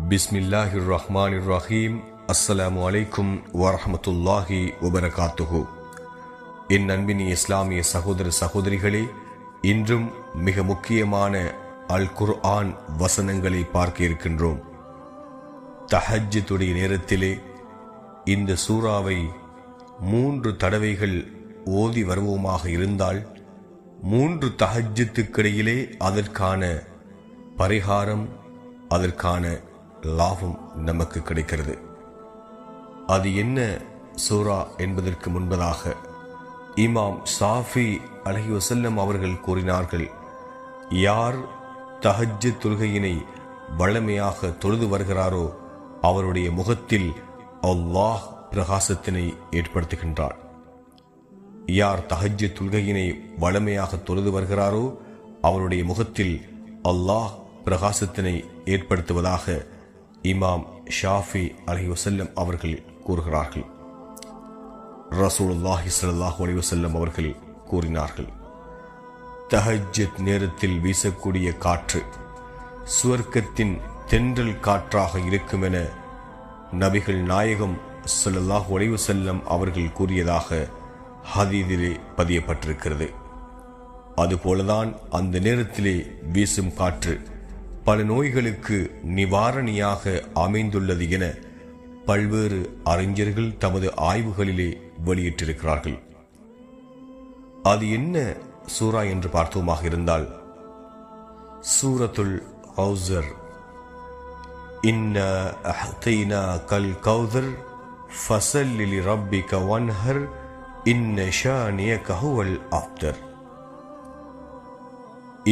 பிஸ்மில்லாஹிர் ரஹ்மானிர் ரஹீம். அஸ்ஸலாமு அலைக்கும் வரஹ்மத்துல்லாஹி வபரகாத்துஹு. என் அன்பினி இஸ்லாமிய சகோதர சகோதரிகளே, இன்றும் மிக முக்கியமான அல் குர்ஆன் வசனங்களை பார்க்க இருக்கின்றோம். தஹஜ்ஜுடைய நேரத்திலே இந்த சூறாவை 3 தடவைகள் ஓதி வருவோமாக இருந்தால் 3 தஹஜ்ஜுத்துக்கிடையிலே அதற்கான பரிகாரம், அதற்கான லாபம் நமக்கு கிடைக்கிறது. அது என்ன சூரா என்பதற்கு முன்பதாக இமாம் ஷாஃபி அலைஹி வஸல்லம் அவர்கள் கூறினார்கள், யார் தஹஜ்ஜுத் தொழுகையினை வழமையாக தொழுது வருகிறாரோ அவருடைய முகத்தில் அல்லாஹ் பிரகாசத்தினை ஏற்படுத்துகின்றார். யார் தஹஜ்ஜுத் தொழுகையினை வழமையாக தொழுது வருகிறாரோ அவருடைய முகத்தில் அல்லாஹ் பிரகாசத்தினை ஏற்படுத்துவதாக இமாம் ஷாஃபி அலைஹி வஸல்லம் அவர்கள் கூறுகிறார்கள். ரசூலுல்லாஹி ஸல்லல்லாஹு அலைஹி வஸல்லம் அவர்கள் கூறினார்கள், தஹஜ்ஜுத் நேரத்தில் வீசக்கூடிய காற்று சுவர்க்கத்தின் தென்றல் காற்றாக இருக்கும் என நபிகள் நாயகம் ஸல்லல்லாஹு அலைஹி வஸல்லம் அவர்கள் கூறியதாக ஹதீஸிலே பதியப்பட்டிருக்கிறது. அதுபோலதான் அந்த நேரத்திலே வீசும் காற்று பல நோய்களுக்கு நிவாரணியாக அமைந்துள்ளது என பல்வேறு அறிஞர்கள் தமது ஆய்வுகளிலே வெளியிட்டிருக்கிறார்கள். அது என்ன சூரா என்று பார்த்தோமாக இருந்தால், சூரத்துல் கௌசர். இன்னா அஹ்தைனாகல் கௌசர் ஃபஸல்லி லிரப்பிக வன்ஹர் இன்ன ஷானியக ஹுவல் அப்தர்.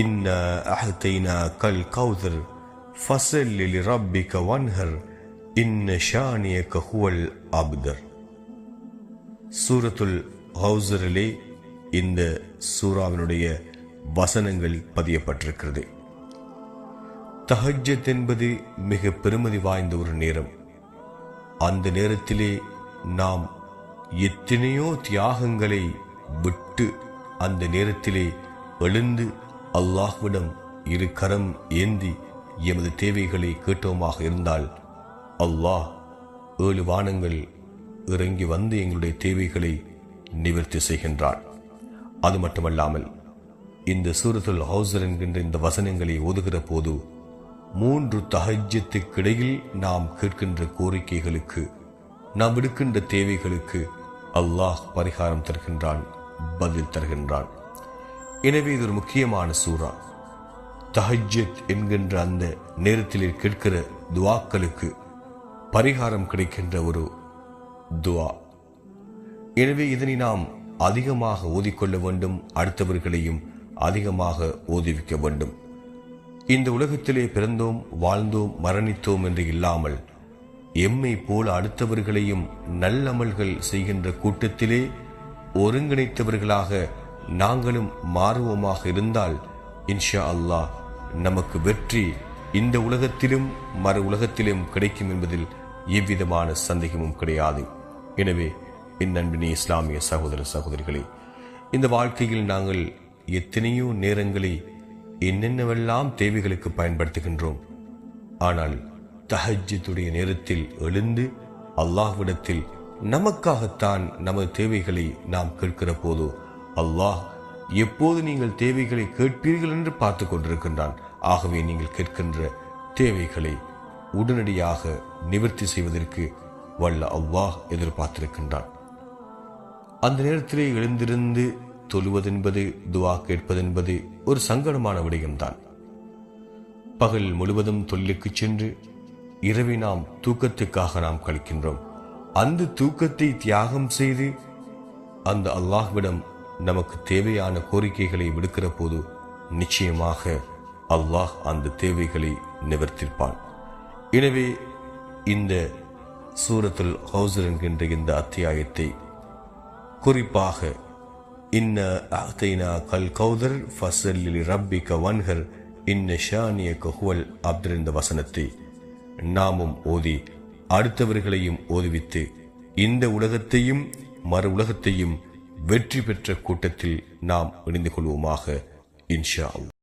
இன்னா அஹ்தைனாகல் கௌசர் ஃபஸல்லி லிரப்பிக வன்ஹர் இன்ன ஷானியக ஹுவல் அப்தர். சூரத்துல் கௌசரிலே இந்த சூராவினுடைய வசனங்கள் பதியப்பட்டிருக்கிறது. தஹஜ்ஜுத் என்பது மிக பெருமதி வாய்ந்த ஒரு நேரம். அந்த நேரத்திலே நாம் எத்தனையோ தியாகங்களை விட்டு அந்த நேரத்திலே எழுந்து அல்லாஹ்விடம் 2 கரம் ஏந்தி எமது தேவைகளை கேட்டோமாக இருந்தால் அல்லாஹ் 7 வானங்கள் இறங்கி வந்து எங்களுடைய தேவைகளை நிவர்த்தி செய்கின்றார். அது மட்டுமல்லாமல் இந்த சூரத்துல் கௌசர் என்கின்ற இந்த வசனங்களை ஓதுகிற போது 3 தஹஜ்ஜுத்துக்கிடையில் நாம் கேட்கின்ற கோரிக்கைகளுக்கு, நாம் விடுக்கின்ற தேவைகளுக்கு அல்லாஹ் பரிகாரம் தருகின்றான், பதில் தருகின்றான். எனவே இது ஒரு முக்கியமான சூரா. தஹஜ்ஜுத் என்கின்ற அந்த நேரத்திலே கேட்கிற துஆக்களுக்கு பரிகாரம் கிடைக்கின்ற ஒரு துஆ. எனவே இதனை நாம் அதிகமாக ஓதிக்கொள்ள வேண்டும், அடுத்தவர்களையும் அதிகமாக ஓதுவிக்க வேண்டும். இந்த உலகத்திலே பிறந்தோம், வாழ்ந்தோம், மரணித்தோம் என்று இல்லாமல் எம்மை போல அடுத்தவர்களையும் நல்லமல்கள் செய்கின்ற கூட்டத்திலே ஒருங்கிணைத்தவர்களாக நாங்களும் மாறுவோமாக இருந்தால் இன்ஷா அல்லாஹ் நமக்கு வெற்றி இந்த உலகத்திலும் மறு உலகத்திலும் கிடைக்கும் என்பதில் எவ்விதமான சந்தேகமும் கிடையாது. எனவே என் அன்பினே இஸ்லாமிய சகோதர சகோதரிகளே, இந்த வாழ்க்கையில் நாங்கள் எத்தனையோ நேரங்களை என்னென்னவெல்லாம் தேவைகளுக்கு பயன்படுத்துகின்றோம். ஆனால் தஹஜ்ஜுடைய நேரத்தில் எழுந்து அல்லாஹ்விடத்தில் நமக்காகத்தான் நமது தேவைகளை நாம் கேட்கிற போது அல்லாஹ் எப்போது நீங்கள் தேவைகளை கேட்பீர்கள் என்று பார்த்து கொண்டிருக்கின்றான். ஆகவே நீங்கள் கேட்கின்ற தேவைகளை உடனடியாக நிவர்த்தி செய்வதற்கு வல்ல அல்லாஹ் எதிர்பார்த்திருக்கின்றான். அந்த நேரத்திலே எழுந்திருந்து தொழுவதென்பது, துஆ கேட்பதென்பது ஒரு சங்கடமான விடயம்தான். பகல் முழுவதும் தொழிலுக்கு சென்று இரவை நாம் தூக்கத்துக்காக நாம் கழிக்கின்றோம். அந்த தூக்கத்தை தியாகம் செய்து அந்த அல்லாஹ்விடம் நமக்கு தேவையான கோரிக்கைகளை விடுக்கிற போது நிச்சயமாக அல்லாஹ் அந்த தேவைகளை நிவர்த்திப்பான். எனவே இந்த சூரத்துல் கௌசர் என்கின்ற இந்த அத்தியாயத்தை குறிப்பாக இன்ன அஹ்தைனாகல் கௌசர் ஃபஸல்லி லிரப்பிக வன்ஹர் இன்ன ஷானியக ஹுவல் அப்தர் என்ற வசனத்தை நாமும் ஓதி அடுத்தவர்களையும் ஓதுவித்து இந்த உலகத்தையும் மறு உலகத்தையும் வெற்றி பெற்ற கூட்டத்தில் நாம் இணைந்து கொள்வோமாக இன்ஷா அல்லாஹ்.